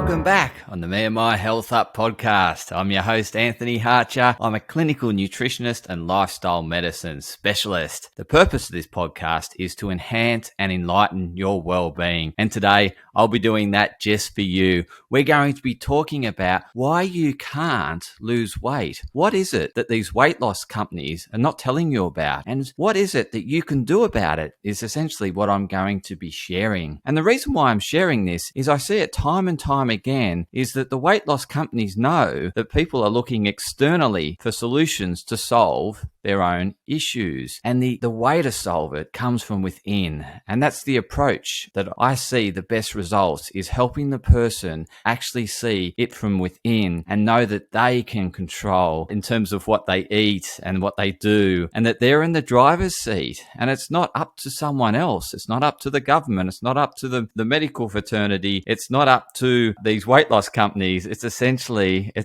Welcome back on the Me&my Health Up podcast. I'm your host, Anthony Hartcher. I'm a clinical nutritionist and lifestyle medicine specialist. The purpose of this podcast is to enhance and enlighten your well-being. And today, I'll be doing that just for you. We're going to be talking about why you can't lose weight. What is it that these weight loss companies are not telling you about? And what is it that you can do about it is essentially what I'm going to be sharing. And the reason why I'm sharing this is I see it time and time again is that the weight loss companies know that people are looking externally for solutions to solve their own issues. And the way to solve it comes from within. And that's the approach that I see the best results is helping the person actually see it from within and know that they can control in terms of what they eat and what they do, and that they're in the driver's seat. And it's not up to someone else. It's not up to the government. It's not up to the medical fraternity. It's not up to these weight loss companies. It's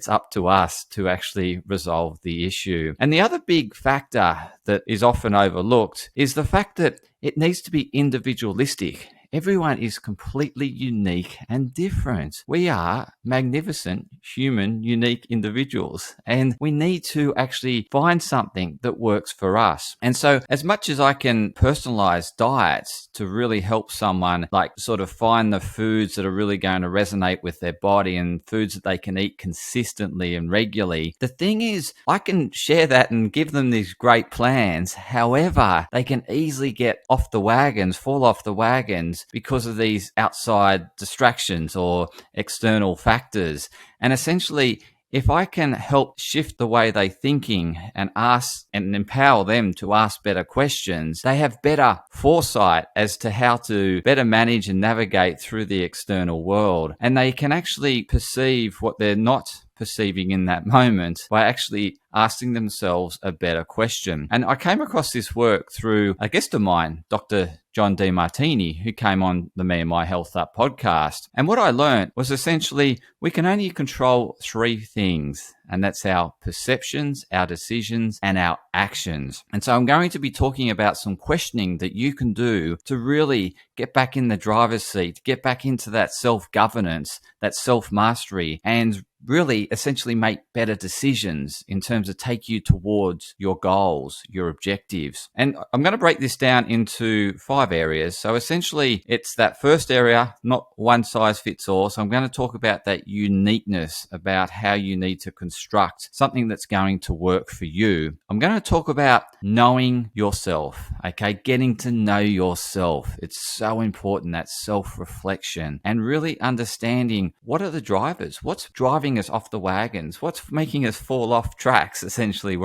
up to us to actually resolve the issue. And the other big factor that is often overlooked is the fact that it needs to be individualistic. Everyone is completely unique and different. We are magnificent, human, unique individuals, and we need to actually find something that works for us. And so as much as I can personalize diets to really help someone like sort of find the foods that are really going to resonate with their body and foods that they can eat consistently and regularly, the thing is I can share that and give them these great plans. However, they can easily fall off the wagons because of these outside distractions or external factors. And essentially, if I can help shift the way they're thinking and ask and empower them to ask better questions, they have better foresight as to how to better manage and navigate through the external world. And they can actually perceive what they're not perceiving in that moment by actually asking themselves a better question. And I came across this work through a guest of mine, Dr. John Demartini, who came on the Me&my Health Up podcast. And what I learned was essentially we can only control three things, and that's our perceptions, our decisions, and our actions. And so I'm going to be talking about some questioning that you can do to really get back in the driver's seat, get back into that self-governance, that self-mastery, and really essentially make better decisions in terms of take you towards your goals, your objectives. And I'm going to break this down into 5 areas. So essentially it's that first area, not one size fits all. So I'm going to talk about that uniqueness, about how you need to construct something that's going to work for you. I'm going to talk about knowing yourself, okay? Getting to know yourself. It's so important, that self-reflection, and really understanding what are the drivers, what's driving us off the wagons, what's making us fall off tracks. Essentially,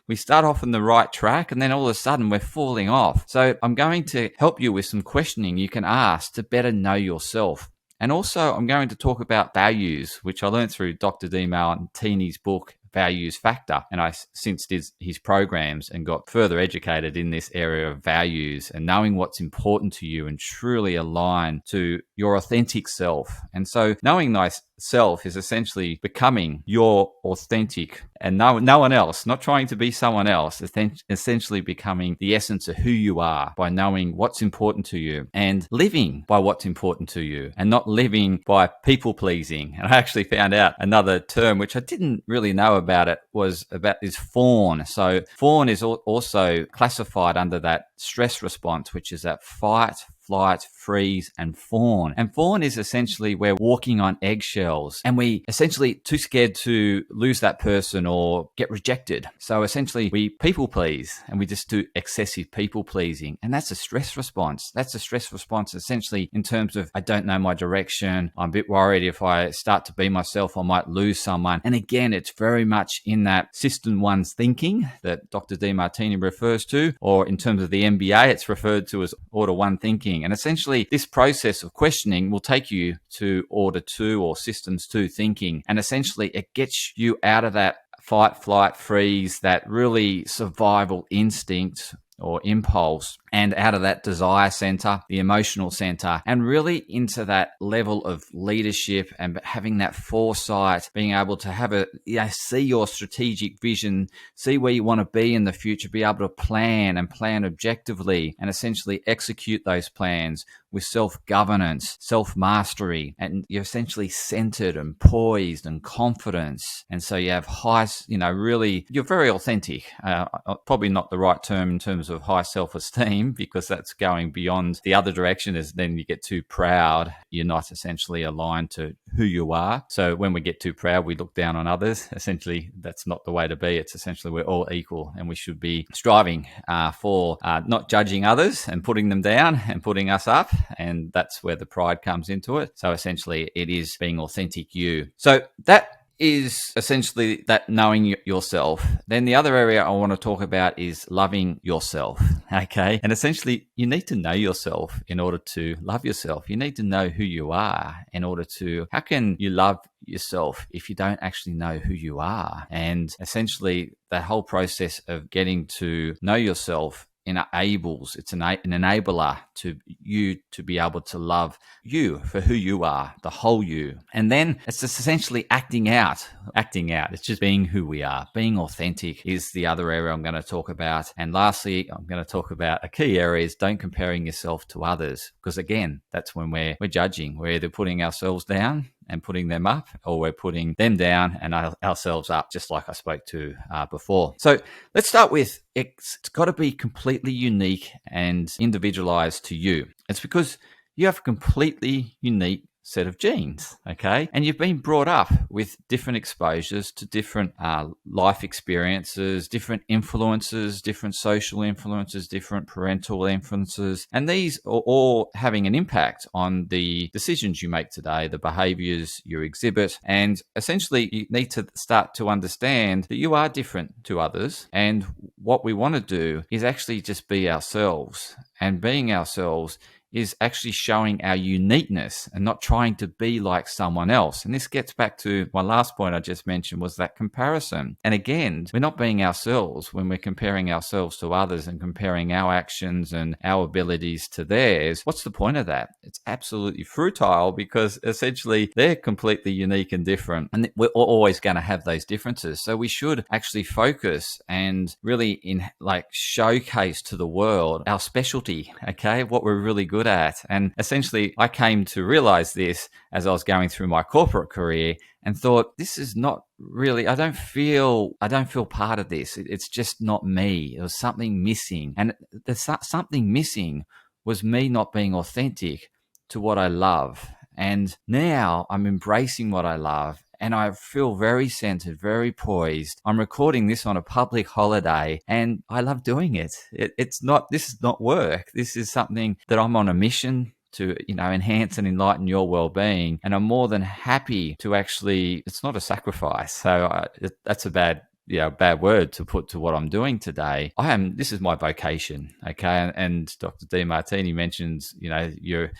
we start off on the right track and then all of a sudden we're falling off. So I'm going to help you with some questioning you can ask to better know yourself. And also I'm going to talk about values, which I learned through Dr. Demartini's book, Values Factor, and I since did his programs and got further educated in this area of values and knowing what's important to you and truly align to your authentic self. And so knowing thyself is essentially becoming your authentic and no one else, not trying to be someone else, essentially becoming the essence of who you are by knowing what's important to you and living by what's important to you and not living by people pleasing. And I actually found out another term, which I didn't really know about it, was about this fawn. So fawn is also classified under that stress response, which is that fight, flight, freeze, and fawn. And fawn is essentially we're walking on eggshells and we essentially too scared to lose that person or get rejected. So essentially we people please and we just do excessive people pleasing. And that's a stress response. That's a stress response essentially in terms of I don't know my direction. I'm a bit worried if I start to be myself, I might lose someone. And again, it's very much in that system one's thinking that Dr. Demartini refers to, or in terms of the MBA, it's referred to as order 1 thinking. And essentially this process of questioning will take you to order 2 or systems 2 thinking. And essentially it gets you out of that fight, flight, freeze, that really survival instinct or impulse, and out of that desire center, the emotional center, and really into that level of leadership and having that foresight, being able to have see your strategic vision, see where you want to be in the future, be able to plan objectively and essentially execute those plans with self-governance, self-mastery, and you're essentially centered and poised and confidence. And so you have high, really, you're very authentic. Probably not the right term in terms of high self-esteem, because that's going beyond the other direction, is then you get too proud. You're not essentially aligned to who you are. So when we get too proud, we look down on others. Essentially, that's not the way to be. It's essentially we're all equal, and we should be striving for not judging others and putting them down and putting us up. And that's where the pride comes into it. So essentially, it is being authentic you. So that is essentially that knowing yourself. Then the other area I want to talk about is loving yourself. Okay. And essentially, you need to know yourself in order to love yourself. You need to know who you are in order to, how can you love yourself if you don't actually know who you are? And essentially, the whole process of getting to know yourself it's an enabler to you to be able to love you for who you are, the whole you. And then it's just essentially acting out. It's just being who we are. Being authentic is the other area I'm going to talk about. And lastly, I'm going to talk about a key area is don't comparing yourself to others, because again, that's when we're judging. We're either putting ourselves down and putting them up, or we're putting them down and ourselves up, just like I spoke to before. So let's start with it's got to be completely unique and individualized to you. It's because you have a completely unique set of genes, okay? And you've been brought up with different exposures to different life experiences, different influences, different social influences, different parental influences. And these are all having an impact on the decisions you make today, the behaviors you exhibit. And essentially, you need to start to understand that you are different to others. And what we want to do is actually just be ourselves. And being ourselves is actually showing our uniqueness and not trying to be like someone else. And this gets back to my last point I just mentioned, was that comparison. And again, we're not being ourselves when we're comparing ourselves to others and comparing our actions and our abilities to theirs. What's the point of that? It's absolutely futile, because essentially they're completely unique and different. And we're always going to have those differences. So we should actually focus and really showcase to the world our specialty, okay? What we're really good at. And essentially, I came to realize this as I was going through my corporate career and thought, this is not really, I don't feel part of this. It's just not me. There was something missing. And the something missing was me not being authentic to what I love. And now I'm embracing what I love. And I feel very centered, very poised. I'm recording this on a public holiday and I love doing it. This is not work. This is something that I'm on a mission to, enhance and enlighten your well-being. And I'm more than happy to actually, it's not a sacrifice. So that's a bad word to put to what I'm doing today. This is my vocation, okay? And Dr. Demartini mentions, you're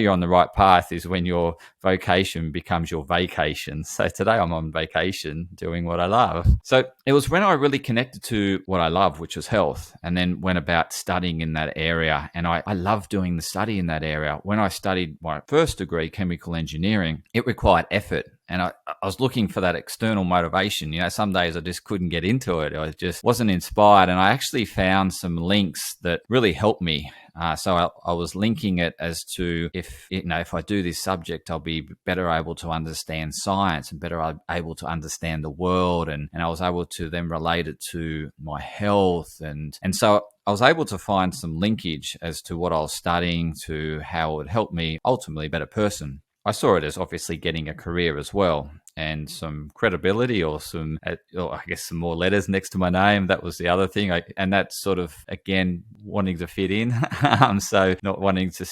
on the right path is when your vocation becomes your vacation. So today I'm on vacation doing what I love. So it was when I really connected to what I love, which was health, and then went about studying in that area. And I love doing the study in that area. When I studied my first degree, chemical engineering, it required effort. And I was looking for that external motivation. Some days I just couldn't get into it. I just wasn't inspired. And I actually found some links that really helped me. So I was linking it as to if I do this subject, I'll be better able to understand science and better able to understand the world. And I was able to then relate it to my health. And so I was able to find some linkage as to what I was studying to how it would help me ultimately a better person. I saw it as obviously getting a career as well, and some credibility or some more letters next to my name. That was the other thing. And that's sort of, again, wanting to fit in. So not wanting to,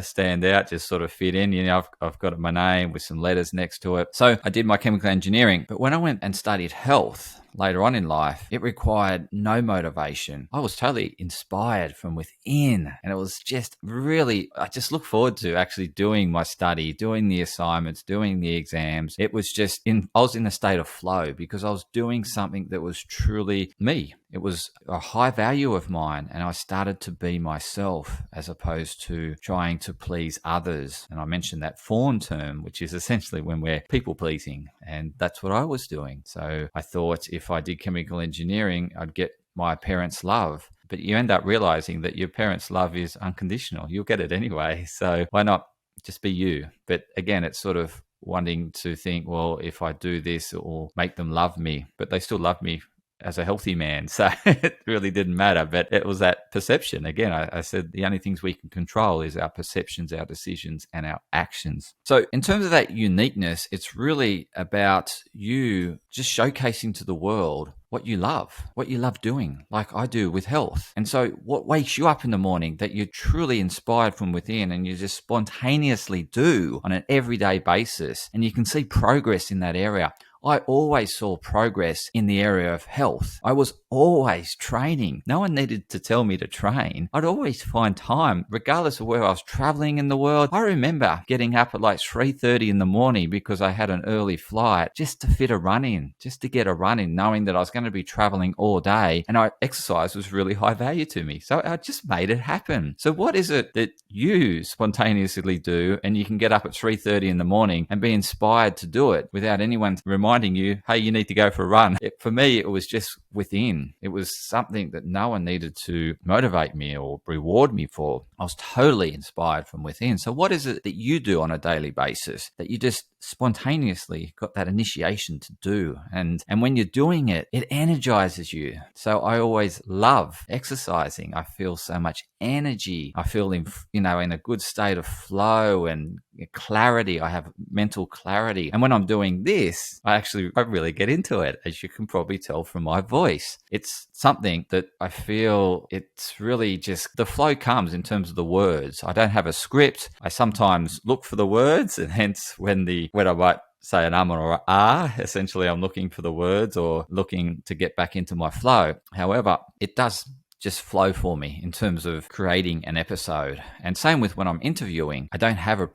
stand out, just sort of fit in. I've got my name with some letters next to it. So I did my chemical engineering. But when I went and studied health later on in life, it required no motivation. I was totally inspired from within. And it was just really, I just look forward to actually doing my study, doing the assignments, doing the exams. It was just I was in a state of flow because I was doing something that was truly me. It was a high value of mine, and I started to be myself as opposed to trying to please others. And I mentioned that fawn term, which is essentially when we're people pleasing, and that's what I was doing. So I thought if I did chemical engineering, I'd get my parents' love. But you end up realizing that your parents' love is unconditional. You'll get it anyway. So why not just be you? But again, it's sort of wanting to think, well, if I do this, it will make them love me. But they still love me as a healthy man. So it really didn't matter. But it was that perception. Again, I said the only things we can control is our perceptions, our decisions, and our actions. So in terms of that uniqueness, it's really about you just showcasing to the world what you love doing, like I do with health. And so what wakes you up in the morning that you're truly inspired from within and you just spontaneously do on an everyday basis, and you can see progress in that area. I always saw progress in the area of health. I was always training. No one needed to tell me to train. I'd always find time, regardless of where I was traveling in the world. I remember getting up at like 3:30 in the morning because I had an early flight just to fit a run in, just to get a run in, knowing that I was going to be traveling all day, and exercise was really high value to me. So I just made it happen. So what is it that you spontaneously do and you can get up at 3:30 in the morning and be inspired to do it without anyone reminding you, hey, you need to go for a run? For me, it was just within. It was something that no one needed to motivate me or reward me for. I was totally inspired from within. So what is it that you do on a daily basis that you just spontaneously got that initiation to do? And when you're doing it, it energizes you. So I always love exercising. I feel so much energy. I feel in a good state of flow and clarity. I have mental clarity. And when I'm doing this, I really get into it, as you can probably tell from my voice. It's something that I feel it's really just the flow comes in terms of the words. I don't have a script. I sometimes look for the words, and hence when I might say an or an essentially I'm looking for the words or looking to get back into my flow. However, it does just flow for me in terms of creating an episode. And same with when I'm interviewing. I don't have a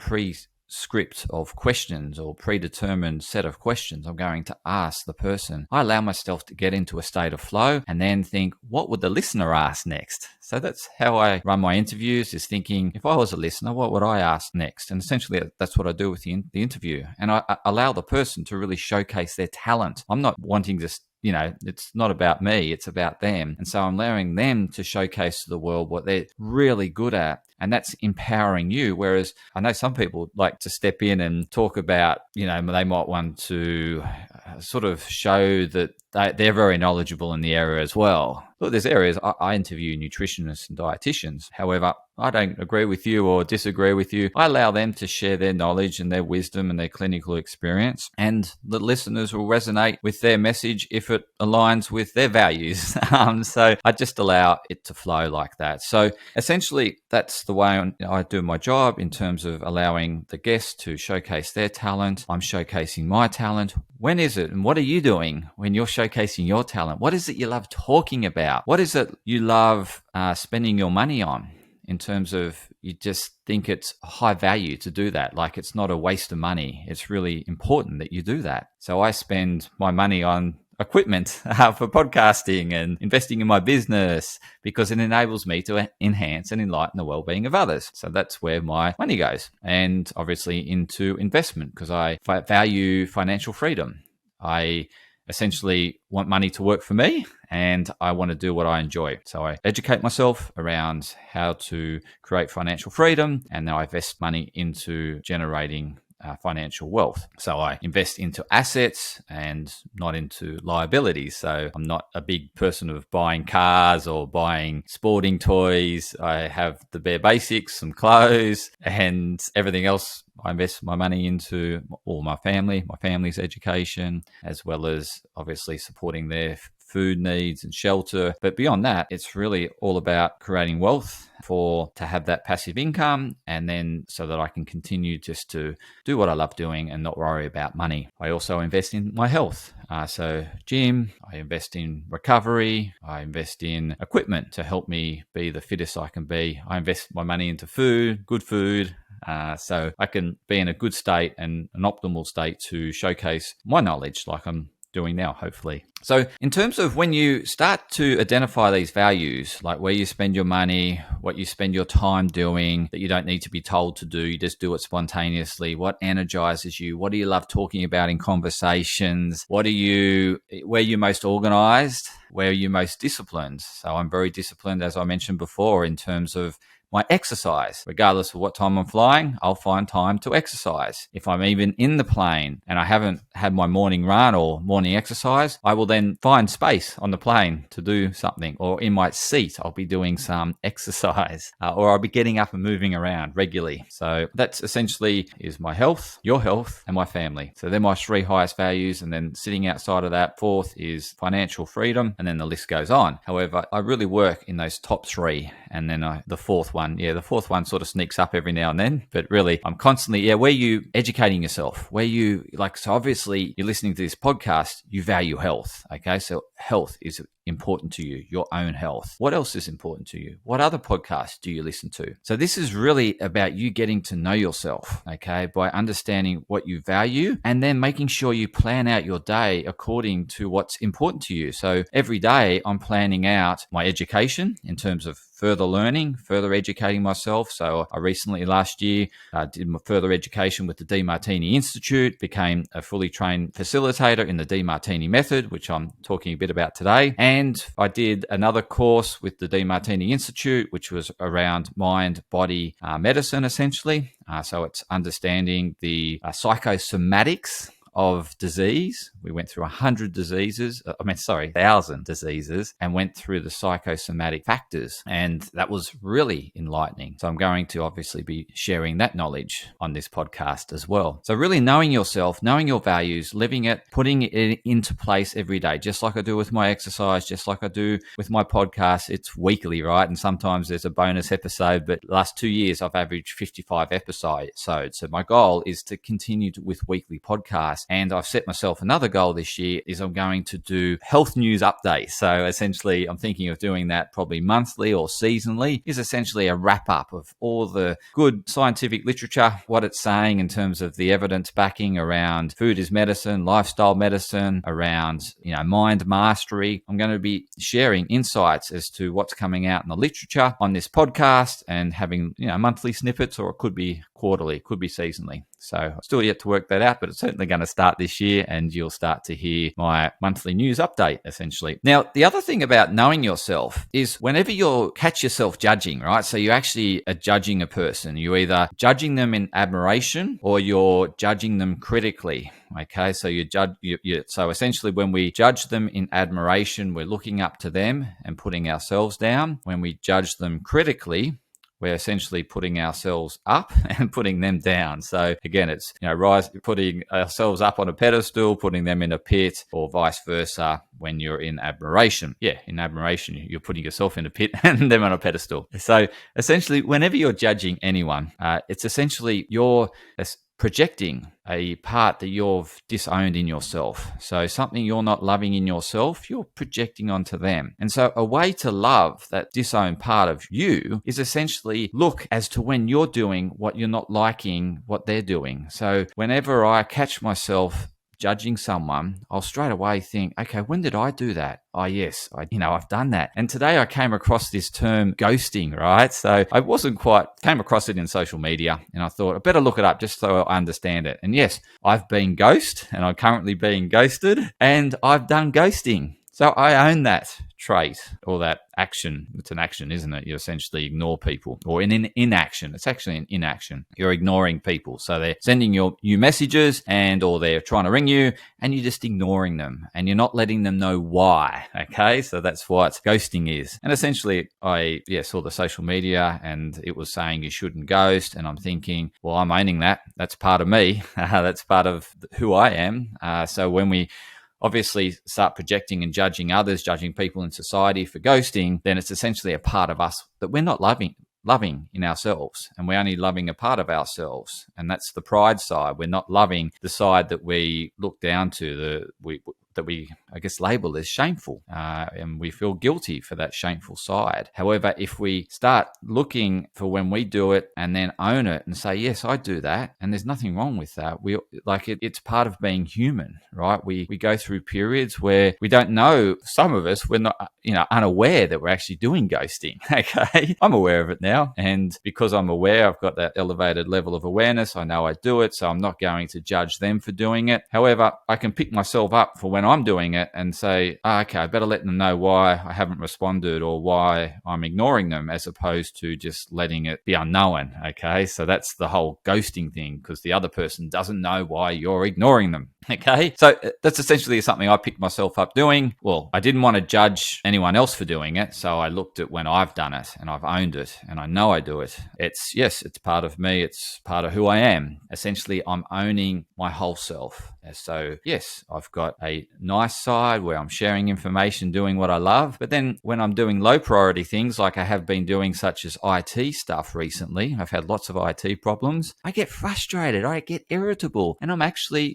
script of questions or predetermined set of questions I'm going to ask the person. I allow myself to get into a state of flow and then think, what would the listener ask next? So that's how I run my interviews, is thinking, if I was a listener, what would I ask next? And essentially that's what I do with the interview. And I allow the person to really showcase their talent. I'm not wanting to it's not about me, it's about them. And so I'm allowing them to showcase to the world what they're really good at. And that's empowering you. Whereas I know some people like to step in and talk about, they might want to sort of show that they're very knowledgeable in the area as well. Look, there's areas I interview nutritionists and dietitians. However, I don't agree with you or disagree with you. I allow them to share their knowledge and their wisdom and their clinical experience, and the listeners will resonate with their message if it aligns with their values. So I just allow it to flow like that. So essentially, that's the way I do my job in terms of allowing the guests to showcase their talent. I'm showcasing my talent. When is it and what are you doing when you're showcasing your talent? What is it you love talking about? What is it you love spending your money on? In terms of, you just think it's high value to do that. Like, it's not a waste of money. It's really important that you do that. So I spend my money on equipment for podcasting and investing in my business because it enables me to enhance and enlighten the well-being of others. So that's where my money goes. And obviously into investment because I value financial freedom. I essentially want money to work for me and I want to do what I enjoy. So I educate myself around how to create financial freedom, and now I invest money into generating financial wealth. So I invest into assets and not into liabilities. So I'm not a big person of buying cars or buying sporting toys. I have the bare basics, some clothes, and everything else I invest my money into all my family's education, as well as obviously supporting their food needs and shelter. But beyond that, it's really all about creating wealth to have that passive income, and then so that I can continue just to do what I love doing and not worry about money. I also invest in my health. So gym, I invest in recovery, I invest in equipment to help me be the fittest I can be. I invest my money into food, good food, so I can be in a good state and an optimal state to showcase my knowledge like I'm doing now, hopefully. So in terms of when you start to identify these values, like where you spend your money, what you spend your time doing that you don't need to be told to do, you just do it spontaneously, what energizes you, what do you love talking about in conversations, where are you most organized, where are you most disciplined? So I'm very disciplined, as I mentioned before, in terms of my exercise. Regardless of what time I'm flying, I'll find time to exercise. If I'm even in the plane and I haven't had my morning run or morning exercise, I will then find space on the plane to do something. Or in my seat, I'll be doing some exercise, or I'll be getting up and moving around regularly. So that's essentially is my health, your health, and my family. So they're my three highest values. And then sitting outside of that, fourth is financial freedom. And then the list goes on. However, I really work in those top three. And then the fourth one sort of sneaks up every now and then, but really I'm constantly, where you educating yourself, so obviously you're listening to this podcast, you value health. Okay. So health is important to you, your own health. What else is important to you? What other podcasts do you listen to? So this is really about you getting to know yourself, okay, by understanding what you value and then making sure you plan out your day according to what's important to you. So every day I'm planning out my education in terms of further learning, further educating myself. So I recently, last year, did my further education with the DeMartini Institute, became a fully trained facilitator in the DeMartini method, which I'm talking a bit about today. And I did another course with the DeMartini Institute, which was around mind-body medicine, essentially. So it's understanding the psychosomatics of disease. We went through 1,000 diseases, and went through the psychosomatic factors. And that was really enlightening. So I'm going to obviously be sharing that knowledge on this podcast as well. So really knowing yourself, knowing your values, living it, putting it into place every day, just like I do with my exercise, just like I do with my podcast. It's weekly, right? And sometimes there's a bonus episode, but the last 2 years I've averaged 55 episodes. So my goal is to continue with weekly podcasts. And I've set myself another goal this year is I'm going to do health news updates. So essentially I'm thinking of doing that probably monthly or seasonally, is essentially a wrap up of all the good scientific literature, what it's saying in terms of the evidence backing around food is medicine, lifestyle medicine, around, mind mastery. I'm going to be sharing insights as to what's coming out in the literature on this podcast and having, monthly snippets, or it could be quarterly, could be seasonally. So still yet to work that out, but it's certainly going to start this year and you'll start to hear my monthly news update, essentially. Now, the other thing about knowing yourself is whenever you catch yourself judging, right? So you actually are judging a person. You're either judging them in admiration or you're judging them critically. Okay, so so essentially when we judge them in admiration, we're looking up to them and putting ourselves down. When we judge them critically, we're essentially putting ourselves up and putting them down. So again, it's, putting ourselves up on a pedestal, putting them in a pit, or vice versa when you're in admiration. Yeah, in admiration, you're putting yourself in a pit and them on a pedestal. So essentially, whenever you're judging anyone, it's essentially you're projecting a part that you've disowned in yourself. So something you're not loving in yourself, you're projecting onto them. And so a way to love that disowned part of you is essentially look as to when you're doing what you're not liking what they're doing. So whenever I catch myself judging someone, I'll straight away think, okay, when did I do that? Oh, yes, I've done that. And today I came across this term ghosting, right? So I came across it in social media and I thought I better look it up just so I understand it. And yes, I've been ghosted and I'm currently being ghosted and I've done ghosting. So I own that trait or that action. It's an action, isn't it? You essentially ignore people, or in inaction. It's actually an inaction. You're ignoring people. So they're sending you messages or they're trying to ring you and you're just ignoring them and you're not letting them know why. Okay. So that's what ghosting is. And essentially I saw the social media and it was saying you shouldn't ghost. And I'm thinking, well, I'm owning that. That's part of me. That's part of who I am. So when we obviously start projecting and judging others, judging people in society for ghosting, then it's essentially a part of us that we're not loving in ourselves, and we're only loving a part of ourselves, and that's the pride side. We're not loving the side that we look down to, that we, I guess, label as shameful. And we feel guilty for that shameful side. However, if we start looking for when we do it and then own it and say, yes, I do that, and there's nothing wrong with that. We like it. It's part of being human, right? We go through periods where we don't know. Some of us, we're not, unaware that we're actually doing ghosting. Okay, I'm aware of it now, and because I'm aware, I've got that elevated level of awareness. I know I do it, so I'm not going to judge them for doing it. However, I can pick myself up for when I'm doing it and say, okay, I better let them know why I haven't responded or why I'm ignoring them, as opposed to just letting it be unknown. Okay, so that's the whole ghosting thing, because the other person doesn't know why you're ignoring them. Okay, so that's essentially something I picked myself up doing. Well, I didn't want to judge anyone else for doing it, so I looked at when I've done it and I've owned it and I know I do it. It's part of me. It's part of who I am. Essentially, I'm owning my whole self. So yes, I've got a nice side where I'm sharing information, doing what I love. But then when I'm doing low priority things like I have been doing, such as IT stuff recently, I've had lots of IT problems. I get frustrated. I get irritable. And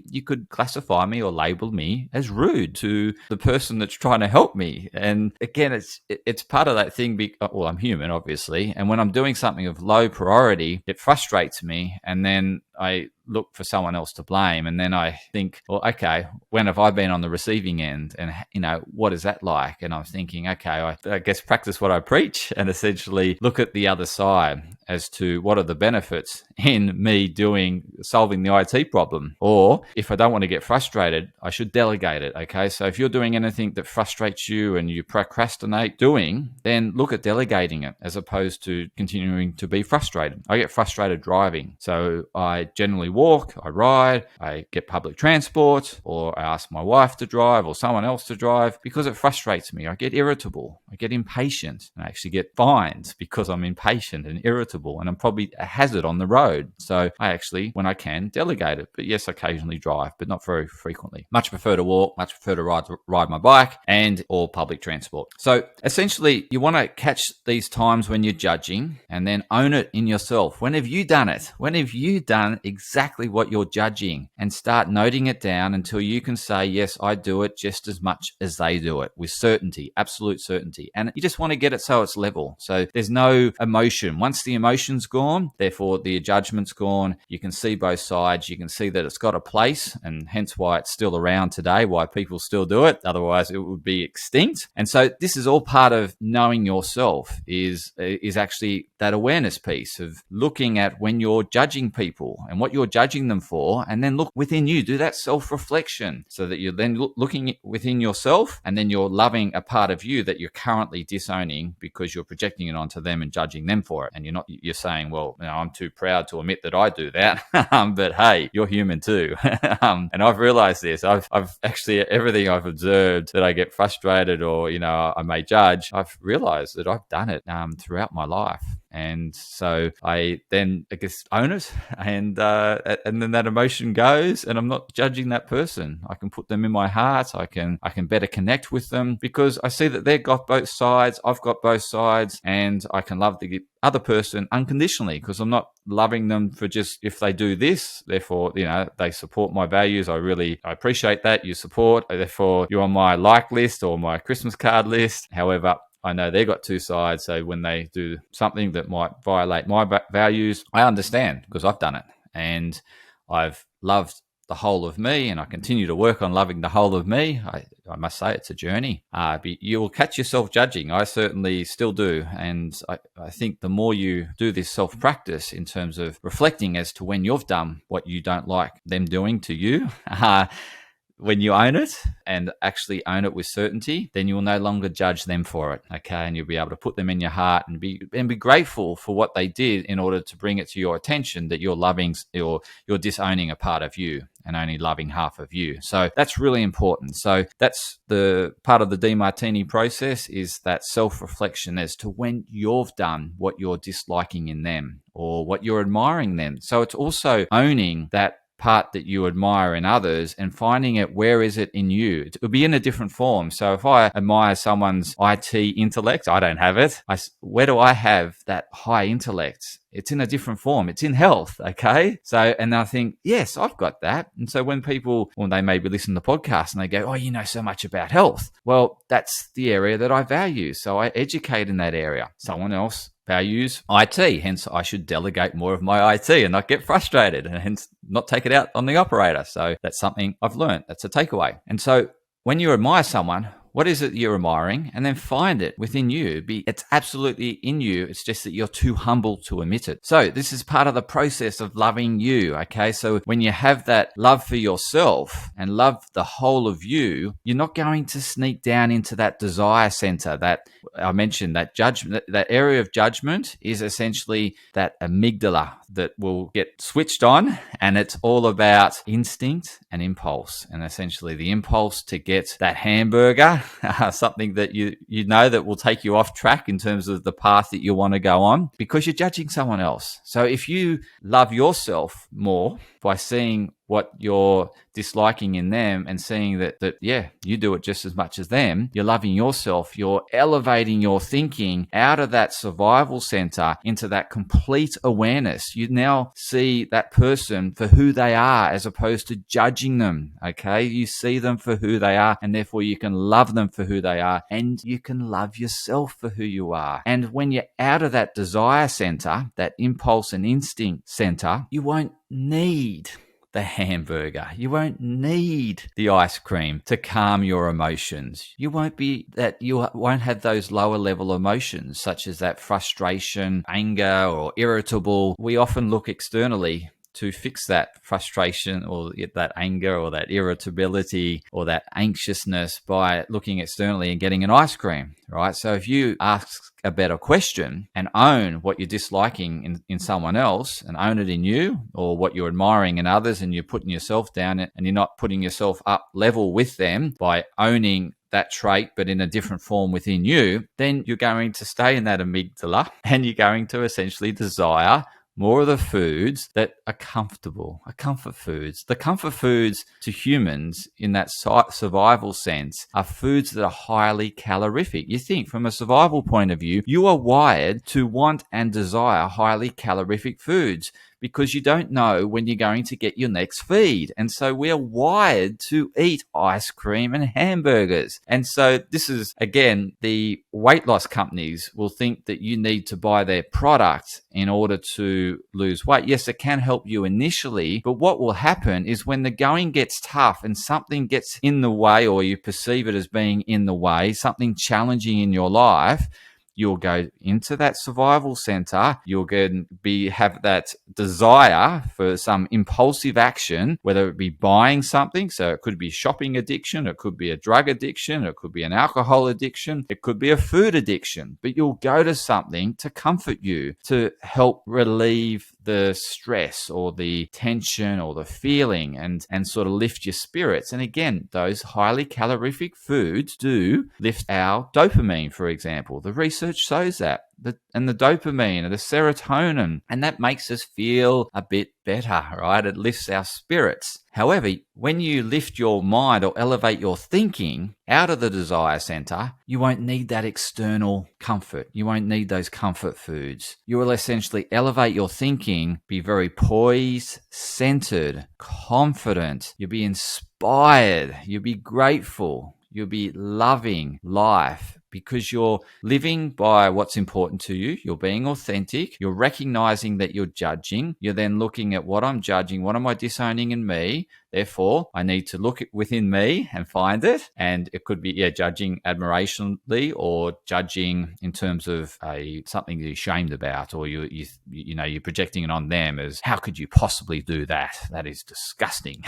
you could classify me or label me as rude to the person that's trying to help me. And again, it's part of that thing. Well, I'm human, obviously. And when I'm doing something of low priority, it frustrates me. And then I look for someone else to blame. And then I think, well, okay, when have I been on the receiving end? And, what is that like? And I'm thinking, okay, I guess practice what I preach and essentially look at the other side as to what are the benefits in me solving the IT problem. Or if I don't want to get frustrated, I should delegate it. Okay. So if you're doing anything that frustrates you and you procrastinate doing, then look at delegating it as opposed to continuing to be frustrated. I get frustrated driving. So I generally walk, I ride, I get public transport, or I ask my wife to drive or someone else to drive because it frustrates me. I get irritable, I get impatient, and I actually get fined because I'm impatient and irritable, and I'm probably a hazard on the road. So I actually, when I can, delegate it. But yes, occasionally drive, but not very frequently. Much prefer to walk, much prefer to ride my bike or public transport. So essentially, you want to catch these times when you're judging and then own it in yourself. When have you done it? When have you done exactly what you're judging? And start noting it down until you can say, yes, I do it just as much as they do it, with certainty, absolute certainty. And you just want to get it so it's level. So there's no emotion. Once the emotion's gone, therefore the judgment's gone. You can see both sides. You can see that it's got a place, and hence why it's still around today, why people still do it. Otherwise, it would be extinct. And so this is all part of knowing yourself, is actually that awareness piece of looking at when you're judging people and what you're judging them for, and then look within you, do that self-reflection so that you're then looking within yourself, and then you're loving a part of you that you're currently disowning because you're projecting it onto them and judging them for it. And you're saying, well, I'm too proud to admit that I do that. But hey, you're human too. And I've realized this. I've actually, everything I've observed that I get frustrated or, I may judge, I've realized that I've done it throughout my life. And so I then, I guess, own it, and then that emotion goes, and I'm not judging that person. I can put them in my heart. I can better connect with them because I see that they've got both sides. I've got both sides, and I can love the other person unconditionally because I'm not loving them for just if they do this, therefore, they support my values. I appreciate that you support. Therefore, you're on my like list or my Christmas card list. However, I know they've got two sides. So when they do something that might violate my values, I understand because I've done it. And I've loved the whole of me, and I continue to work on loving the whole of me. I must say it's a journey. But you will catch yourself judging. I certainly still do. And I think the more you do this self-practice in terms of reflecting as to when you've done what you don't like them doing to you, when you own it and actually own it with certainty, then you will no longer judge them for it. Okay. And you'll be able to put them in your heart and be grateful for what they did in order to bring it to your attention that you're loving or you're disowning a part of you and only loving half of you. So that's really important. So that's the part of the DeMartini process, is that self-reflection as to when you've done what you're disliking in them or what you're admiring them. So it's also owning that part that you admire in others and finding it, where is it in you? It will be in a different form. So if I admire someone's IT intellect, I don't have it. Where do I have that high intellect? It's in a different form. It's in health. Okay. So, and I think, yes, I've got that. And so when people, well, they maybe listen to the podcast and they go, oh, you know so much about health. Well, that's the area that I value. So I educate in that area. Someone else values IT. Hence, I should delegate more of my IT and not get frustrated and hence not take it out on the operator. So that's something I've learned. That's a takeaway. And so when you admire someone, what is it you're admiring? And then find it within you. It's absolutely in you. It's just that you're too humble to admit it. So this is part of the process of loving you. Okay. So when you have that love for yourself and love the whole of you, you're not going to sneak down into that desire center that I mentioned, that judgment, that area of judgment is essentially that amygdala that will get switched on, and it's all about instinct and impulse. And essentially the impulse to get that hamburger, something that you know that will take you off track in terms of the path that you want to go on because you're judging someone else. So if you love yourself more by seeing what you're disliking in them and seeing that yeah, you do it just as much as them, you're loving yourself, you're elevating your thinking out of that survival center into that complete awareness. You now see that person for who they are as opposed to judging them, okay? You see them for who they are, and therefore you can love them for who they are, and you can love yourself for who you are. And when you're out of that desire center, that impulse and instinct center, you won't need the hamburger. You won't need the ice cream to calm your emotions. You won't have those lower level emotions such as that frustration, anger, or irritable. We often look externally to fix that frustration or that anger or that irritability or that anxiousness by looking externally and getting an ice cream, right? So if you ask a better question and own what you're disliking in someone else and own it in you, or what you're admiring in others, and you're putting yourself down and you're not putting yourself up level with them by owning that trait, but in a different form within you, then you're going to stay in that amygdala and you're going to essentially desire more of the foods that are comfortable, are comfort foods. The comfort foods to humans in that survival sense are foods that are highly calorific. You think from a survival point of view, you are wired to want and desire highly calorific foods because you don't know when you're going to get your next feed. And so we are wired to eat ice cream and hamburgers. And so this is, again, the weight loss companies will think that you need to buy their product in order to lose weight. Yes, it can help you initially, but what will happen is when the going gets tough and something gets in the way, or you perceive it as being in the way, something challenging in your life, you'll go into that survival center. You'll have that desire for some impulsive action, whether it be buying something. So it could be shopping addiction. It could be a drug addiction. It could be an alcohol addiction. It could be a food addiction. But you'll go to something to comfort you, to help relieve the stress or the tension or the feeling and sort of lift your spirits. And again, those highly calorific foods do lift our dopamine, for example. The research shows that. And the dopamine and the serotonin, and that makes us feel a bit better, right? It lifts our spirits. However, when you lift your mind or elevate your thinking out of the desire center, you won't need that external comfort. You won't need those comfort foods. You will essentially elevate your thinking, be very poised, centered, confident. You'll be inspired. You'll be grateful. You'll be loving life, because you're living by what's important to you. You're being authentic. You're recognizing that you're judging. You're then looking at what I'm judging. What am I disowning in me? Therefore, I need to look within me and find it. And it could be, judging admirationally, or judging in terms of something you're ashamed about, or you're projecting it on them as, how could you possibly do that? That is disgusting.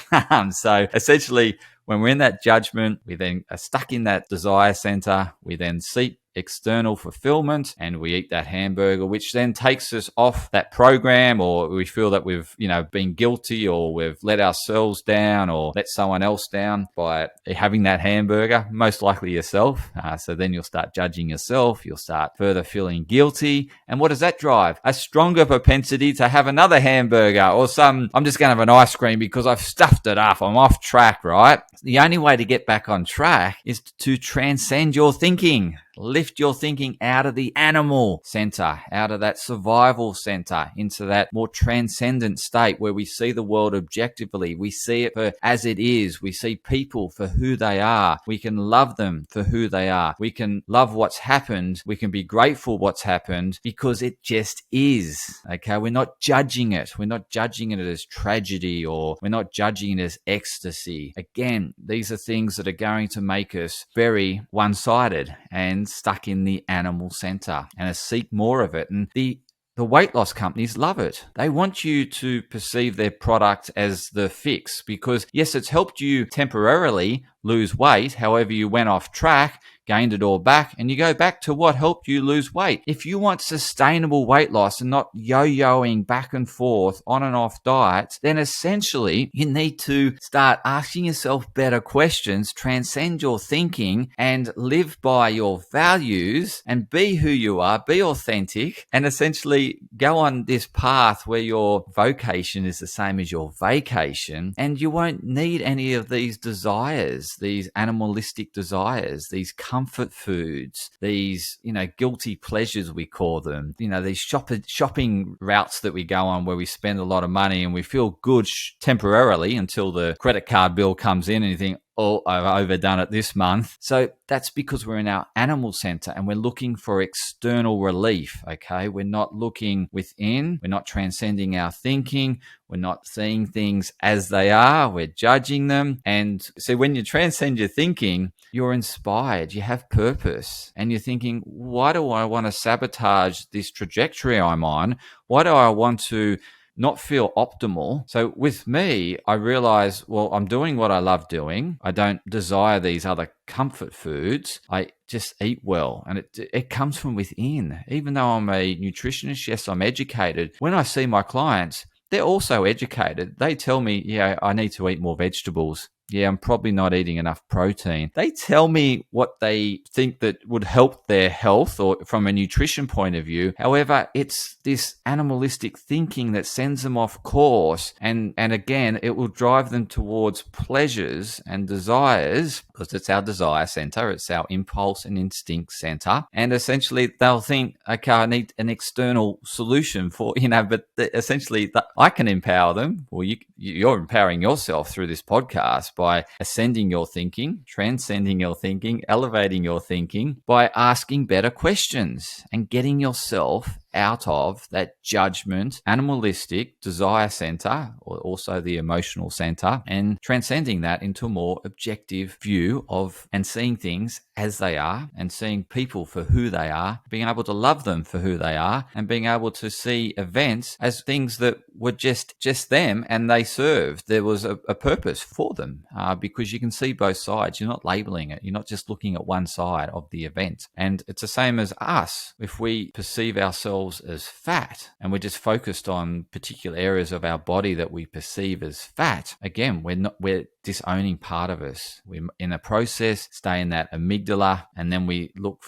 So essentially, when we're in that judgment, we then are stuck in that desire center. We then seek external fulfillment and we eat that hamburger, which then takes us off that program, or we feel that we've been guilty, or we've let ourselves down or let someone else down by having that hamburger, most likely yourself. So then you'll start judging yourself. You'll start further feeling guilty. And what does that drive? A stronger propensity to have another hamburger, or I'm just going to have an ice cream because I've stuffed it up. I'm off track, right? The only way to get back on track is to transcend your thinking. Lift your thinking out of the animal center, out of that survival center, into that more transcendent state where we see the world objectively. We see it for as it is. We see people for who they are. We can love them for who they are. We can love what's happened. We can be grateful what's happened because it just is. Okay, we're not judging it. We're not judging it as tragedy, or we're not judging it as ecstasy. Again, these are things that are going to make us very one-sided and stuck in the animal center and seek more of it. And the weight loss companies love it. They want you to perceive their product as the fix because, yes, it's helped you temporarily lose weight. However, you went off track, gained it all back, and you go back to what helped you lose weight. If you want sustainable weight loss and not yo-yoing back and forth on and off diets, then essentially you need to start asking yourself better questions, transcend your thinking, and live by your values and be who you are, be authentic, and essentially go on this path where your vocation is the same as your vacation, and you won't need any of these desires, these animalistic desires, these comfort foods, these, guilty pleasures we call them, these shopping routes that we go on where we spend a lot of money and we feel good temporarily until the credit card bill comes in and you think, oh, I've overdone it this month. So that's because we're in our animal center and we're looking for external relief, okay? We're not looking within. We're not transcending our thinking. We're not seeing things as they are. We're judging them. And so when you transcend your thinking, you're inspired. You have purpose. And you're thinking, why do I want to sabotage this trajectory I'm on? Why do I want to not feel optimal? So with me, I realize, well, I'm doing what I love doing. I don't desire these other comfort foods. I just eat well. And it comes from within. Even though I'm a nutritionist, yes, I'm educated. When I see my clients, they're also educated. They tell me, yeah, I need to eat more vegetables. Yeah, I'm probably not eating enough protein. They tell me what they think that would help their health or from a nutrition point of view. However, it's this animalistic thinking that sends them off course. And again, it will drive them towards pleasures and desires because it's our desire center. It's our impulse and instinct center. And essentially they'll think, okay, I need an external solution for, but essentially I can empower them. Well, you're empowering yourself through this podcast by ascending your thinking, transcending your thinking, elevating your thinking by asking better questions and getting yourself out of that judgment, animalistic desire center, or also the emotional center, and transcending that into a more objective view of and seeing things as they are and seeing people for who they are, being able to love them for who they are, and being able to see events as things that were just them and they served. There was a purpose for them because you can see both sides. You're not labeling it. You're not just looking at one side of the event. And it's the same as us. If we perceive ourselves as fat and we're just focused on particular areas of our body that we perceive as fat, again, we're disowning part of us. We're in a process, stay in that amygdala, and then we look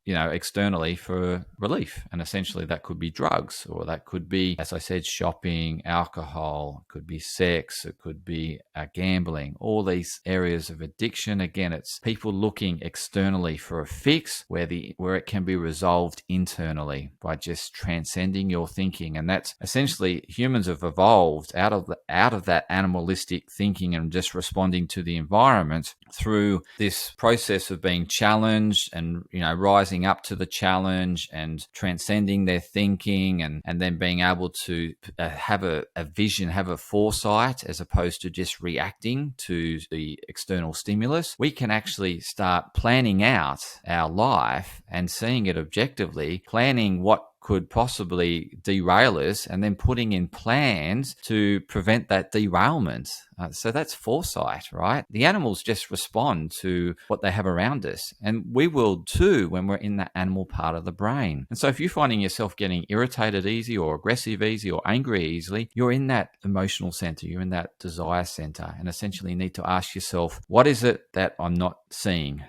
externally for relief. And essentially that could be drugs, or that could be, as I said, shopping, alcohol, it could be sex, it could be gambling, all these areas of addiction. Again, it's people looking externally for a fix where it can be resolved internally by just transcending your thinking. And that's essentially, humans have evolved out of that animalistic thinking and just responding to the environment through this process of being challenged and rising up to the challenge and transcending their thinking, and then being able to have a vision, have a foresight, as opposed to just reacting to the external stimulus. We can actually start planning out our life and seeing it objectively, planning what could possibly derail us, and then putting in plans to prevent that derailment. So that's foresight, right? The animals just respond to what they have around us, and we will too when we're in that animal part of the brain. And so if you're finding yourself getting irritated easy, or aggressive easy, or angry easily, you're in that emotional center, you're in that desire center, and essentially need to ask yourself, what is it that I'm not seeing?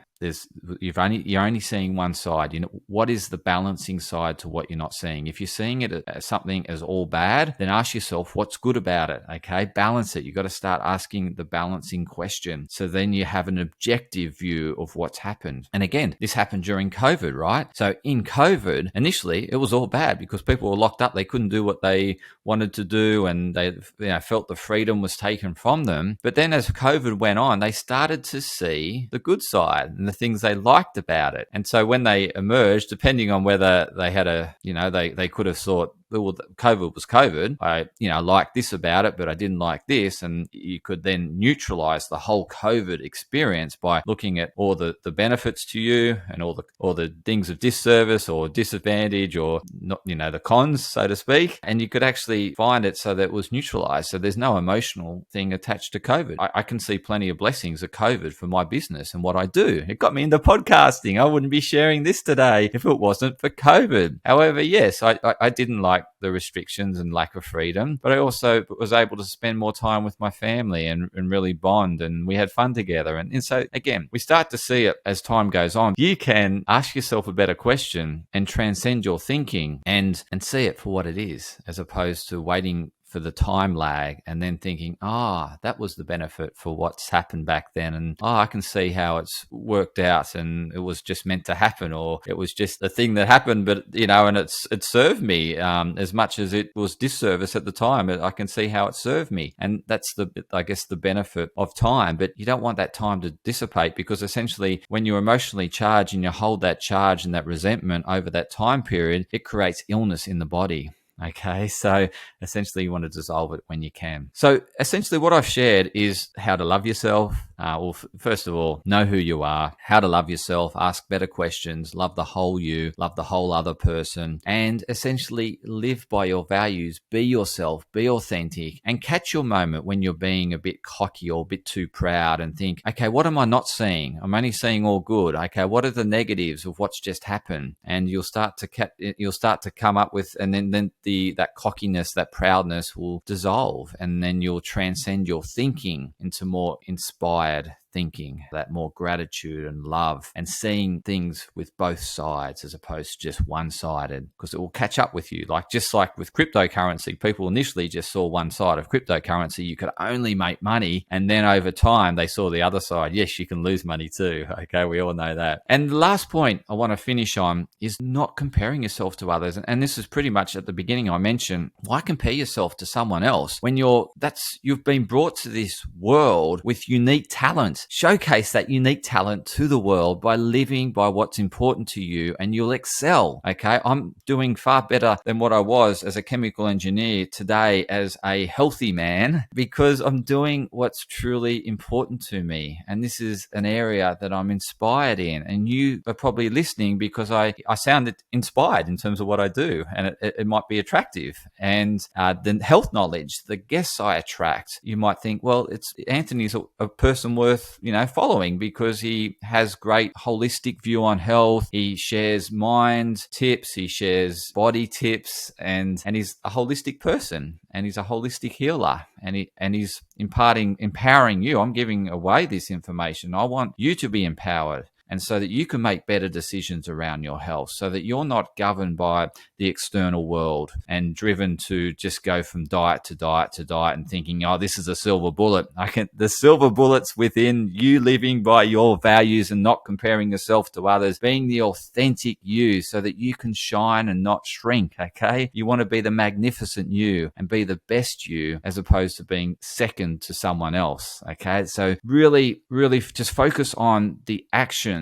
you're only seeing one side. What is the balancing side to what you're not seeing? If you're seeing it as something as all bad, then ask yourself what's good about it. Okay, balance it. You've got to start asking the balancing question. So then you have an objective view of what's happened. And again, this happened during COVID, right? So in COVID, initially it was all bad because people were locked up. They couldn't do what they wanted to do, and they felt the freedom was taken from them. But then as COVID went on, they started to see the good side and the things they liked about it. And so when they emerged, depending on whether they had they could have thought, well, COVID was COVID. I liked this about it, but I didn't like this. And you could then neutralize the whole COVID experience by looking at all the benefits to you and all the things of disservice or disadvantage or not, the cons, so to speak. And you could actually find it so that it was neutralized. So there's no emotional thing attached to COVID. I can see plenty of blessings of COVID for my business and what I do. It got me into podcasting. I wouldn't be sharing this today if it wasn't for COVID. However, yes, I didn't like the restrictions and lack of freedom, but I also was able to spend more time with my family and really bond, and we had fun together. And so again, we start to see it as time goes on. You can ask yourself a better question and transcend your thinking and see it for what it is, as opposed to waiting for the time lag and then thinking, that was the benefit for what's happened back then. And I can see how it's worked out and it was just meant to happen, or it was just a thing that happened, but and it served me as much as it was disservice at the time. I can see how it served me. And that's the benefit of time. But you don't want that time to dissipate, because essentially when you're emotionally charged and you hold that charge and that resentment over that time period, it creates illness in the body. Okay, so essentially you want to dissolve it when you can. So essentially what I've shared is how to love yourself. First of all, know who you are, how to love yourself, ask better questions, love the whole you, love the whole other person, and essentially live by your values. Be yourself, be authentic, and catch your moment when you're being a bit cocky or a bit too proud and think, okay, what am I not seeing? I'm only seeing all good. Okay, what are the negatives of what's just happened? And you'll start to come up with, and then that cockiness, that proudness will dissolve, and then you'll transcend your thinking into more inspired thinking, that more gratitude and love, and seeing things with both sides as opposed to just one-sided, because it will catch up with you. Just like with cryptocurrency, people initially just saw one side of cryptocurrency. You could only make money, and then over time they saw the other side. Yes, you can lose money too. Okay, we all know that. And the last point I want to finish on is not comparing yourself to others. And this is pretty much at the beginning I mentioned, why compare yourself to someone else when you've been brought to this world with unique talent? Showcase that unique talent to the world by living by what's important to you, and you'll excel. Okay, I'm doing far better than what I was as a chemical engineer today as a healthy man, because I'm doing what's truly important to me. And this is an area that I'm inspired in, and you are probably listening because I sound inspired in terms of what I do, and it might be attractive. And the health knowledge, the guests I attract, you might think, well, Anthony's a person worth following because he has great holistic view on health. He shares mind tips, he shares body tips, and he's a holistic person, and he's a holistic healer, and he's empowering you. I'm giving away this information. I want you to be empowered, and so that you can make better decisions around your health, so that you're not governed by the external world and driven to just go from diet to diet to diet and thinking, this is a silver bullet. The silver bullet's within you living by your values and not comparing yourself to others, being the authentic you so that you can shine and not shrink, okay? You want to be the magnificent you and be the best you, as opposed to being second to someone else, okay? So really, really just focus on the action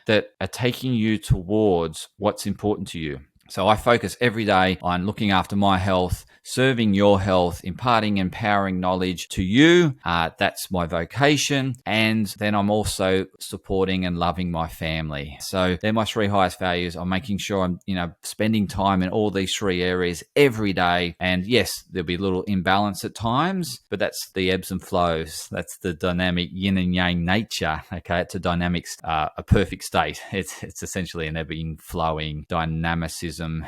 that are taking you towards what's important to you. So I focus every day on looking after my health, serving your health, imparting empowering knowledge to you. That's my vocation. And then I'm also supporting and loving my family. So they're my three highest values. I'm making sure I'm, spending time in all these three areas every day. And yes, there'll be a little imbalance at times, but that's the ebbs and flows. That's the dynamic yin and yang nature. Okay. It's a dynamic, a perfect state. It's essentially an ebbing, flowing dynamicism,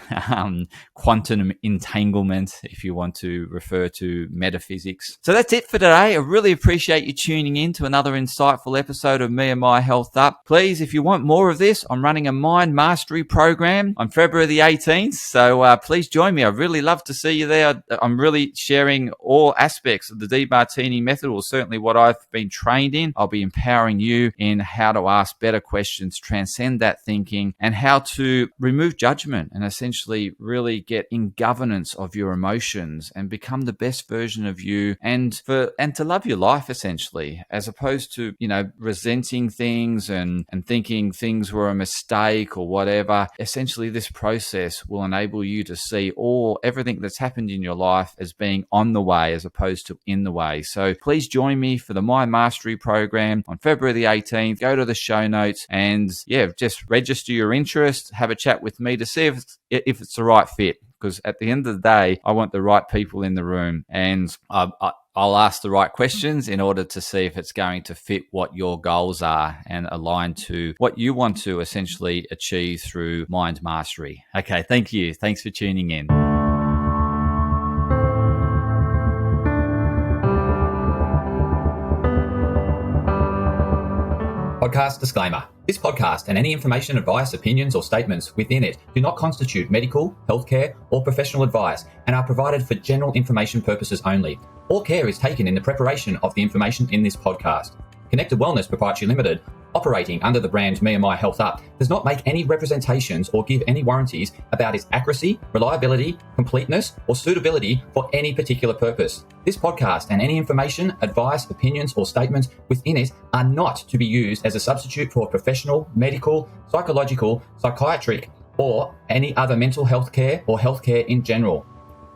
quantum entanglement. if you want to refer to metaphysics. So that's it for today. I really appreciate you tuning in to another insightful episode of Me and My Health Up. Please, if you want more of this, I'm running a mind mastery program on February the 18th. So please join me. I'd really love to see you there. I'm really sharing all aspects of the DeMartini method, or certainly what I've been trained in. I'll be empowering you in how to ask better questions, transcend that thinking, and how to remove judgment and essentially really get in governance of your emotions and become the best version of you, and to love your life essentially, as opposed to, resenting things and thinking things were a mistake or whatever. Essentially, this process will enable you to see everything that's happened in your life as being on the way as opposed to in the way. So please join me for the Mind Mastery program on February the 18th. Go to the show notes and just register your interest, have a chat with me to see if it's the right fit. Because at the end of the day, I want the right people in the room, and I'll ask the right questions in order to see if it's going to fit what your goals are and align to what you want to essentially achieve through mind mastery. Okay, thank you. Thanks for tuning in. Podcast disclaimer. This podcast and any information, advice, opinions, or statements within it do not constitute medical, healthcare, or professional advice and are provided for general information purposes only. All care is taken in the preparation of the information in this podcast. Connected Wellness Proprietary Limited, operating under the brand Me and My Health Up, does not make any representations or give any warranties about its accuracy, reliability, completeness, or suitability for any particular purpose. This podcast and any information, advice, opinions, or statements within it are not to be used as a substitute for professional, medical, psychological, psychiatric, or any other mental health care or healthcare in general.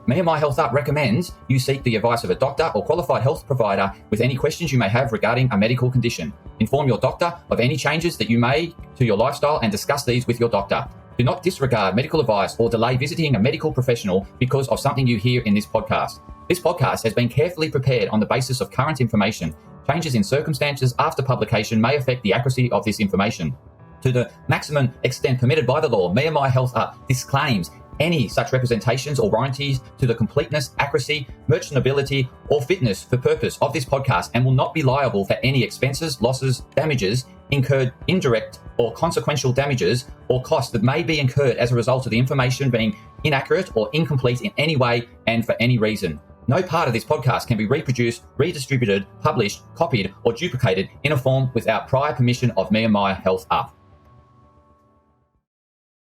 Me and My Health Up recommends you seek the advice of a doctor or qualified health provider with any questions you may have regarding a medical condition. Inform your doctor of any changes that you may to your lifestyle and discuss these with your doctor. Do not disregard medical advice or delay visiting a medical professional because of something you hear in this podcast. This podcast has been carefully prepared on the basis of current information. Changes in circumstances after publication may affect the accuracy of this information. To the maximum extent permitted by the law, Me and My Health Up disclaims any such representations or warranties to the completeness, accuracy, merchantability, or fitness for purpose of this podcast, and will not be liable for any expenses, losses, damages incurred, indirect or consequential damages, or costs that may be incurred as a result of the information being inaccurate or incomplete in any way and for any reason. No part of this podcast can be reproduced, redistributed, published, copied, or duplicated in a form without prior permission of Me and My Health Up.